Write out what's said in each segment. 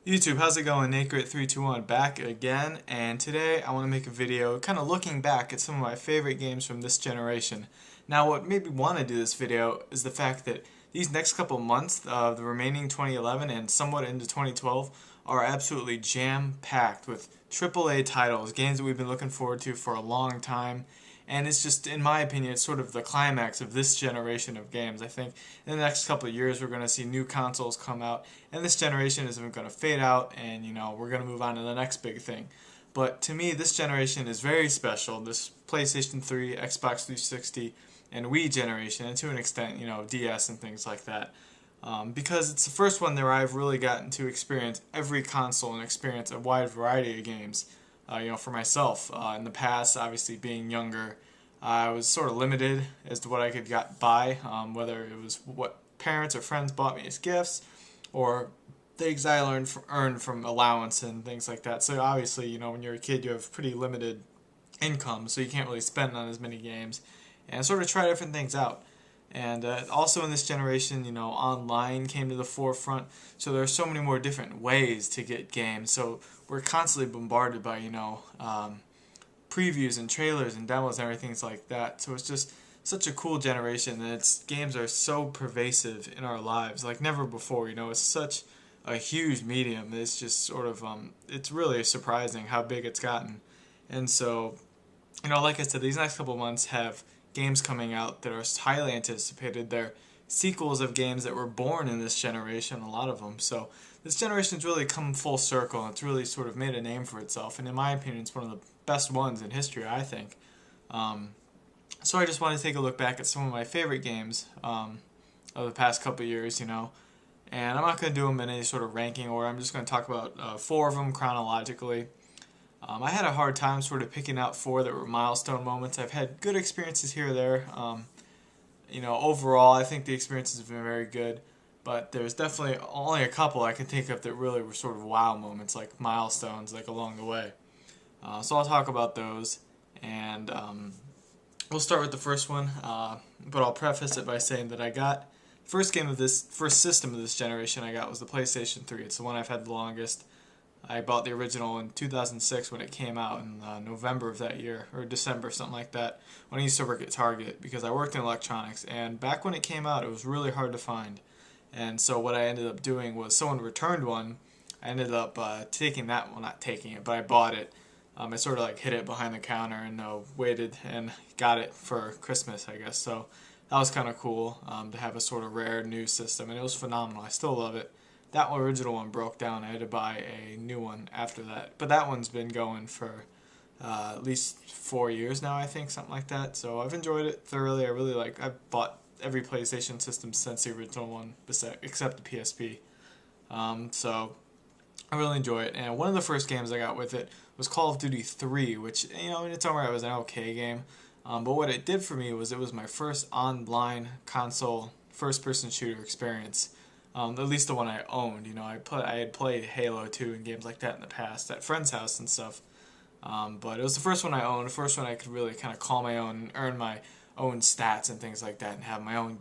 YouTube, how's it going? NateGrit321 back again, and today I want to make a video kind of looking back at some of my favorite games from this generation. Now, what made me want to do this video is the fact that these next couple months of the remaining 2011 and somewhat into 2012 are absolutely jam-packed with AAA titles, games that we've been looking forward to for a long time. And it's just, in my opinion, it's sort of the climax of this generation of games. I think in the next couple of years we're going to see new consoles come out, and this generation isn't going to fade out, and we're going to move on to the next big thing. But to me, this generation is very special. This PlayStation 3, Xbox 360, and Wii generation, and to an extent, DS and things like that. Because it's the first one where I've really gotten to experience every console and experience a wide variety of games. For myself. In the past, obviously being younger, I was sort of limited as to what I could get by, whether it was what parents or friends bought me as gifts, or things I earned from allowance and things like that. So obviously, when you're a kid, you have pretty limited income, so you can't really spend on as many games, and sort of try different things out. And also in this generation, online came to the forefront, so there are so many more different ways to get games. So we're constantly bombarded by, previews and trailers and demos and everything like that. So it's just such a cool generation that games are so pervasive in our lives like never before. It's such a huge medium. It's just sort of, it's really surprising how big it's gotten. And so, like I said, these next couple months have games coming out that are highly anticipated. They're sequels of games that were born in this generation, a lot of them. So this generation's really come full circle, and it's really sort of made a name for itself. And in my opinion, it's one of the best ones in history, I think. So I just want to take a look back at some of my favorite games of the past couple years, And I'm not going to do them in any sort of ranking order. I'm just going to talk about four of them chronologically. I had a hard time sort of picking out four that were milestone moments. I've had good experiences here or there. Overall, I think the experiences have been very good, but there's definitely only a couple I can think of that really were sort of wow moments, like milestones, like along the way. So I'll talk about those, and we'll start with the first one, but I'll preface it by saying that I got first system of this generation I got was the PlayStation 3. It's the one I've had the longest. I bought the original in 2006 when it came out in November of that year, or December, something like that, when I used to work at Target because I worked in electronics. And back when it came out, it was really hard to find. And so what I ended up doing was someone returned one. I ended up taking that, well, not taking it, but I bought it. I sort of like hid it behind the counter and waited and got it for Christmas, I guess. So that was kind of cool to have a sort of rare new system, and it was phenomenal. I still love it. That original one broke down. I had to buy a new one after that. But that one's been going for at least 4 years now, I think, something like that. So I've enjoyed it thoroughly. I've bought every PlayStation system since the original one, except the PSP. So I really enjoy it. And one of the first games I got with it was Call of Duty 3, which, in its own right, was an okay game. But what it did for me was it was my first online console first-person shooter experience. At least the one I owned. I had played Halo 2 and games like that in the past at friends' house and stuff. But it was the first one I owned, the first one I could really kind of call my own and earn my own stats and things like that and have my own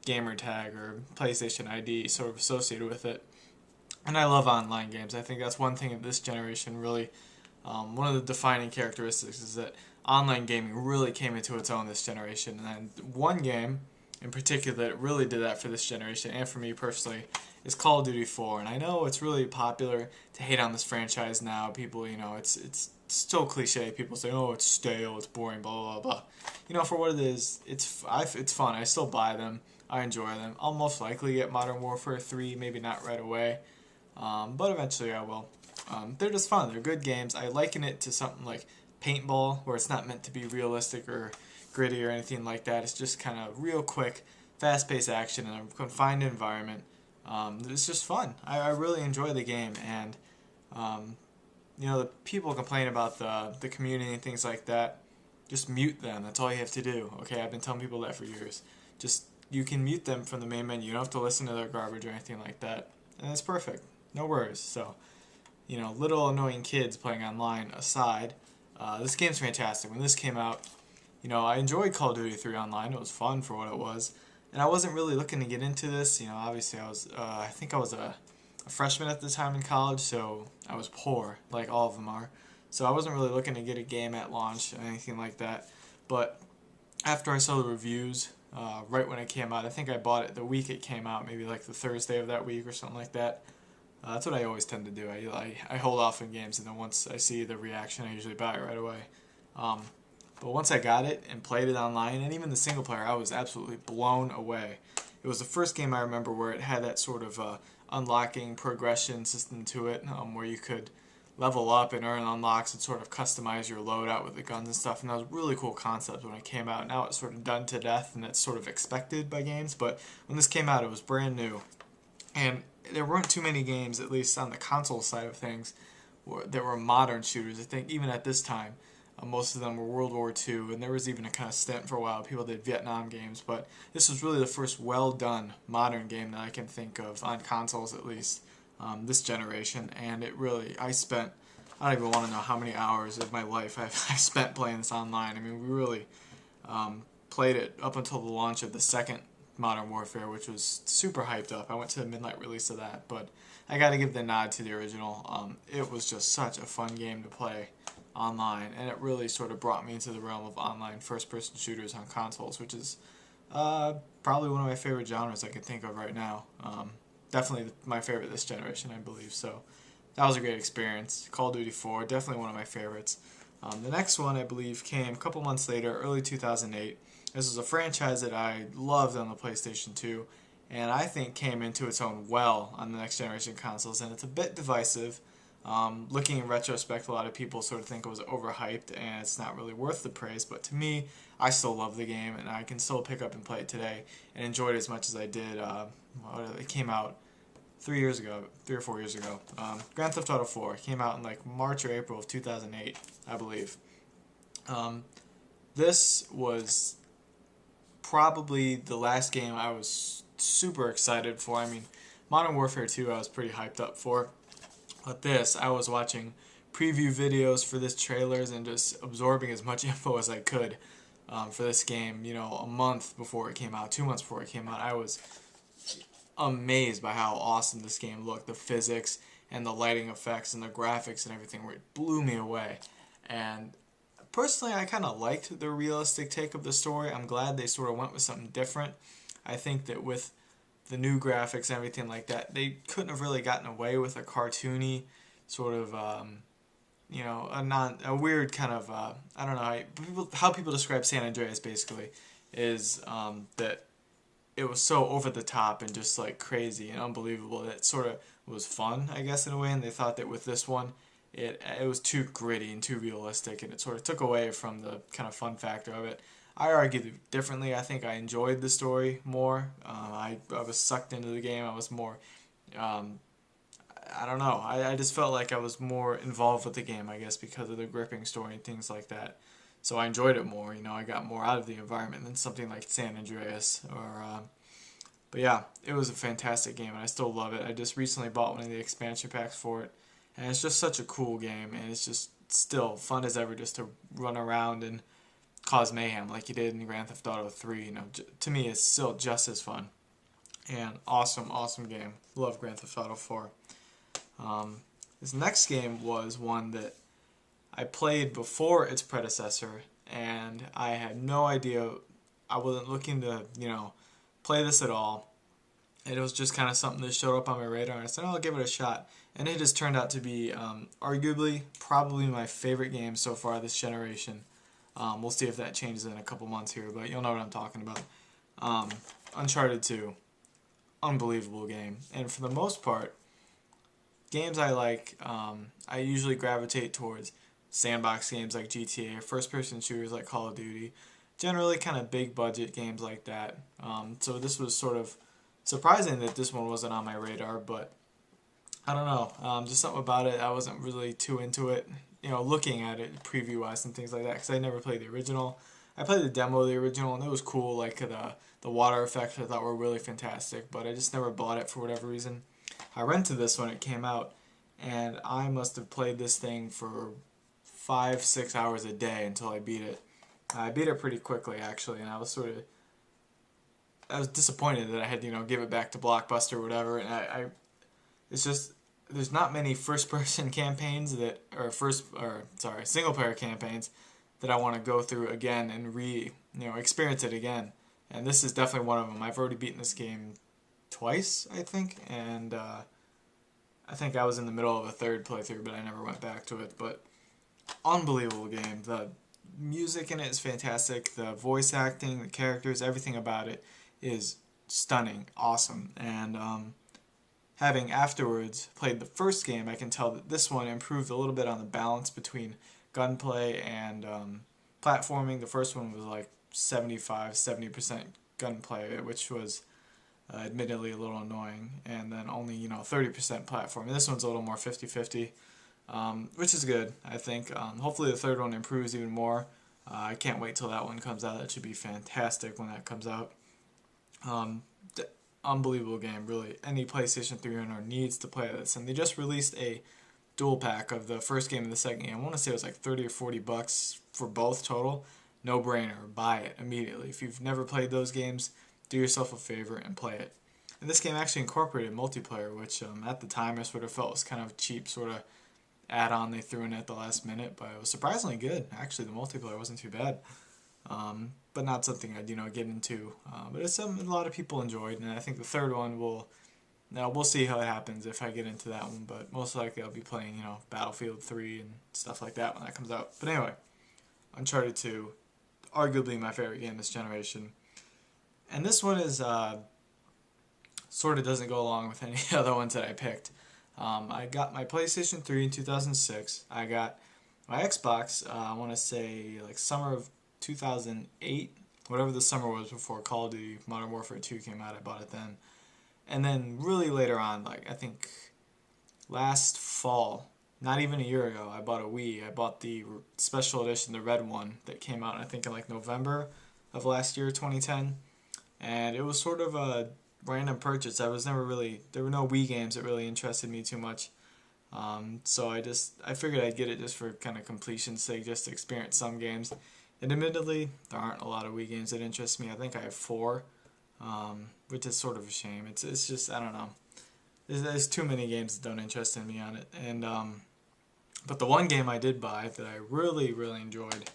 gamer tag or PlayStation ID sort of associated with it. And I love online games. I think that's one thing of this generation really, one of the defining characteristics is that online gaming really came into its own this generation. And one game in particular that really did that for this generation and for me personally is Call of Duty 4. And I know it's really popular to hate on this franchise now. People, it's still cliche. People say, oh, it's stale, it's boring, blah, blah, blah. For what it is, it's fun. I still buy them. I enjoy them. I'll most likely get Modern Warfare 3, maybe not right away, but eventually I will. They're just fun. They're good games. I liken it to something like paintball, where it's not meant to be realistic or gritty or anything like that. It's just kind of real quick, fast-paced action in a confined environment. It's just fun. I really enjoy the game, and the people complain about the community and things like that. Just mute them. That's all you have to do. Okay, I've been telling people that for years. You can mute them from the main menu. You don't have to listen to their garbage or anything like that, and it's perfect. No worries. So, little annoying kids playing online aside, this game's fantastic. When this came out, I enjoyed Call of Duty 3 online. It was fun for what it was. And I wasn't really looking to get into this. Obviously I think I was a a freshman at the time in college, so I was poor, like all of them are. So I wasn't really looking to get a game at launch or anything like that. But after I saw the reviews, right when it came out, I think I bought it the week it came out, maybe like the Thursday of that week or something like that. That's what I always tend to do. I hold off in games, and then once I see the reaction, I usually buy it right away. Um, but once I got it and played it online, and even the single player, I was absolutely blown away. It was the first game I remember where it had that sort of unlocking progression system to it, where you could level up and earn unlocks and sort of customize your loadout with the guns and stuff. And that was a really cool concept when it came out. Now it's sort of done to death, and it's sort of expected by games. But when this came out, it was brand new. And there weren't too many games, at least on the console side of things, that were modern shooters. I think even at this time, most of them were World War II, and there was even a kind of stint for a while. People did Vietnam games, but this was really the first well-done modern game that I can think of, on consoles at least, this generation. And it really, I don't even want to know how many hours of my life I've spent playing this online. I mean, we really played it up until the launch of the second Modern Warfare, which was super hyped up. I went to the midnight release of that, but I got to give the nod to the original. It was just such a fun game to play online, and it really sort of brought me into the realm of online first-person shooters on consoles, which is probably one of my favorite genres I can think of right now. Definitely my favorite this generation, I believe. So that was a great experience. Call of Duty 4, definitely one of my favorites. The next one, I believe, came a couple months later, early 2008. This was a franchise that I loved on the PlayStation 2, and I think came into its own well on the next generation consoles, and it's a bit divisive. Looking in retrospect, a lot of people sort of think it was overhyped and it's not really worth the praise, but to me, I still love the game, and I can still pick up and play it today and enjoy it as much as I did. It came out 3 or 4 years ago. Grand Theft Auto 4 came out in like March or April of 2008, I believe. This was probably the last game I was super excited for. I mean, Modern Warfare 2 I was pretty hyped up for. But this, I was watching preview videos for this trailers and just absorbing as much info as I could for this game. You know, a month before it came out, 2 months before it came out, I was amazed by how awesome this game looked. The physics and the lighting effects and the graphics and everything, where it blew me away. And personally, I kind of liked the realistic take of the story. I'm glad they sort of went with something different. I think that with the new graphics and everything like that, they couldn't have really gotten away with a cartoony sort of, a weird kind of, I don't know, how people describe San Andreas basically is that it was so over the top and just like crazy and unbelievable that it sort of was fun, I guess, in a way. And they thought that with this one, it was too gritty and too realistic, and it sort of took away from the kind of fun factor of it. I argued differently. I think I enjoyed the story more. I was sucked into the game. I was more, I don't know. I just felt like I was more involved with the game, I guess, because of the gripping story and things like that. So I enjoyed it more. You know, I got more out of the environment than something like San Andreas or. But yeah, it was a fantastic game, and I still love it. I just recently bought one of the expansion packs for it, and it's just such a cool game, and it's just still fun as ever just to run around and cause mayhem like you did in Grand Theft Auto 3. You know, to me, it's still just as fun. And awesome game. Love Grand Theft Auto 4. This next game was one that I played before its predecessor, and I had no idea. I wasn't looking to, play this at all. It was just kind of something that showed up on my radar, and I said, I'll give it a shot. And it has turned out to be arguably probably my favorite game so far this generation. We'll see if that changes in a couple months here, but you'll know what I'm talking about. Uncharted 2. Unbelievable game. And for the most part, games I like, I usually gravitate towards sandbox games like GTA or first-person shooters like Call of Duty. Generally kind of big budget games like that. So this was sort of surprising that this one wasn't on my radar, but I don't know. Just something about it, I wasn't really too into it. Looking at it preview-wise and things like that, because I never played the original. I played the demo of the original, and it was cool. Like the water effects I thought were really fantastic, but I just never bought it for whatever reason. I rented this when it came out, and I must have played this thing for 5-6 hours a day until I beat it. I beat it pretty quickly, actually, and I was disappointed that I had give it back to Blockbuster or whatever, and I it's just there's not many first-person campaigns that single-player campaigns that I want to go through again and experience it again. And this is definitely one of them. I've already beaten this game twice, I think, and I think I was in the middle of a third playthrough, but I never went back to it. But unbelievable game. The music in it is fantastic. The voice acting, the characters, everything about it is stunning, awesome. And having afterwards played the first game, I can tell that this one improved a little bit on the balance between gunplay and platforming. The first one was like 70% gunplay, which was admittedly a little annoying, and then only 30% platforming. This one's a little more 50-50, which is good, I think. Hopefully the third one improves even more. I can't wait till that one comes out. That should be fantastic when that comes out. Unbelievable game, really. Any PlayStation 3 owner needs to play this. And they just released a dual pack of the first game and the second game. I want to say it was like 30 or 40 bucks for both total. No brainer, buy it immediately. If you've never played those games, do yourself a favor and play it. And this game actually incorporated multiplayer, which at the time I sort of felt was kind of cheap sort of add-on they threw in at the last minute, but it was surprisingly good. Actually, the multiplayer wasn't too bad. But not something I'd get into. But it's something a lot of people enjoyed, and I think the third one we'll see how it happens if I get into that one. But most likely I'll be playing Battlefield 3 and stuff like that when that comes out. But anyway, Uncharted 2, arguably my favorite game this generation, and this one is sort of doesn't go along with any other ones that I picked. I got my PlayStation 3 in 2006. I got my Xbox. I want to say like summer of 2008, whatever the summer was before Call of Duty Modern Warfare 2 came out. I bought it then, and then really later on, like I think last fall, not even a year ago, I bought a Wii. I bought the special edition, the red one that came out I think in like November of last year, 2010, and it was sort of a random purchase. There were no Wii games that really interested me too much. So I figured I'd get it just for kind of completion's sake, just to experience some games. And admittedly, there aren't a lot of Wii games that interest me. I think I have 4, which is sort of a shame. It's just, I don't know. There's too many games that don't interest me on it. And but the one game I did buy that I really, really enjoyed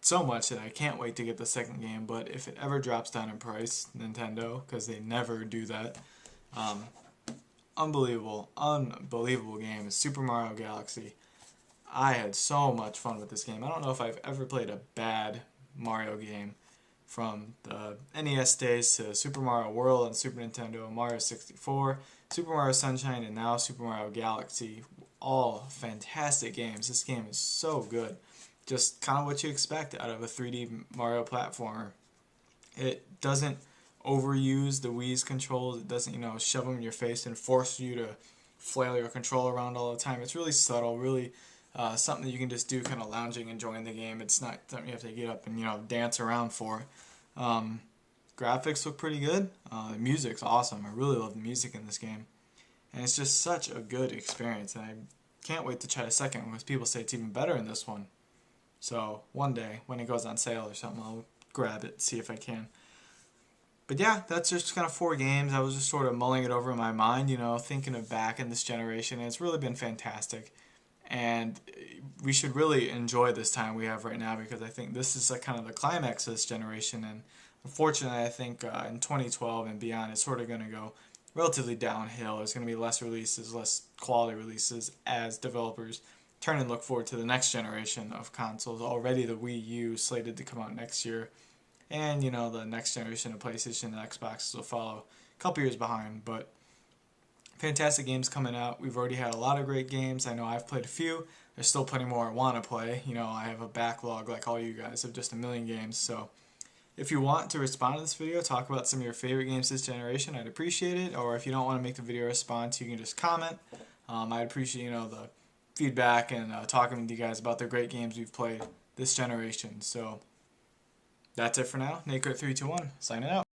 so much that I can't wait to get the second game. But if it ever drops down in price, Nintendo, because they never do that, unbelievable game is Super Mario Galaxy. I had so much fun with this game. I don't know if I've ever played a bad Mario game, from the NES days to Super Mario World on Super Nintendo, Mario 64, Super Mario Sunshine, and now Super Mario Galaxy. All fantastic games. This game is so good. Just kind of what you expect out of a 3D Mario platformer. It doesn't overuse the Wii's controls. It doesn't, shove them in your face and force you to flail your controller around all the time. It's really subtle, really something that you can just do kind of lounging, enjoying the game. It's not something you have to get up and dance around for. Graphics look pretty good. The music's awesome. I really love the music in this game, and it's just such a good experience. And I can't wait to try the second one, because people say it's even better in this one. So one day when it goes on sale or something, I'll grab it, see if I can. But yeah, that's just kind of 4 games. I was just sort of mulling it over in my mind, thinking of back in this generation, and it's really been fantastic. And we should really enjoy this time we have right now, because I think this is like kind of the climax of this generation. And unfortunately, I think in 2012 and beyond, it's sort of going to go relatively downhill. There's going to be less releases, less quality releases, as developers turn and look forward to the next generation of consoles. Already the Wii U slated to come out next year, and the next generation of PlayStation and Xbox will follow a couple years behind. But fantastic games coming out. We've already had a lot of great games. I know I've played a few. There's still plenty more I want to play. I have a backlog like all you guys of just a million games. So if you want to respond to this video, talk about some of your favorite games this generation, I'd appreciate it. Or if you don't want to make the video response, you can just comment. I'd appreciate the feedback and talking with you guys about the great games we've played this generation. So that's it for now. NateCrit321 signing out.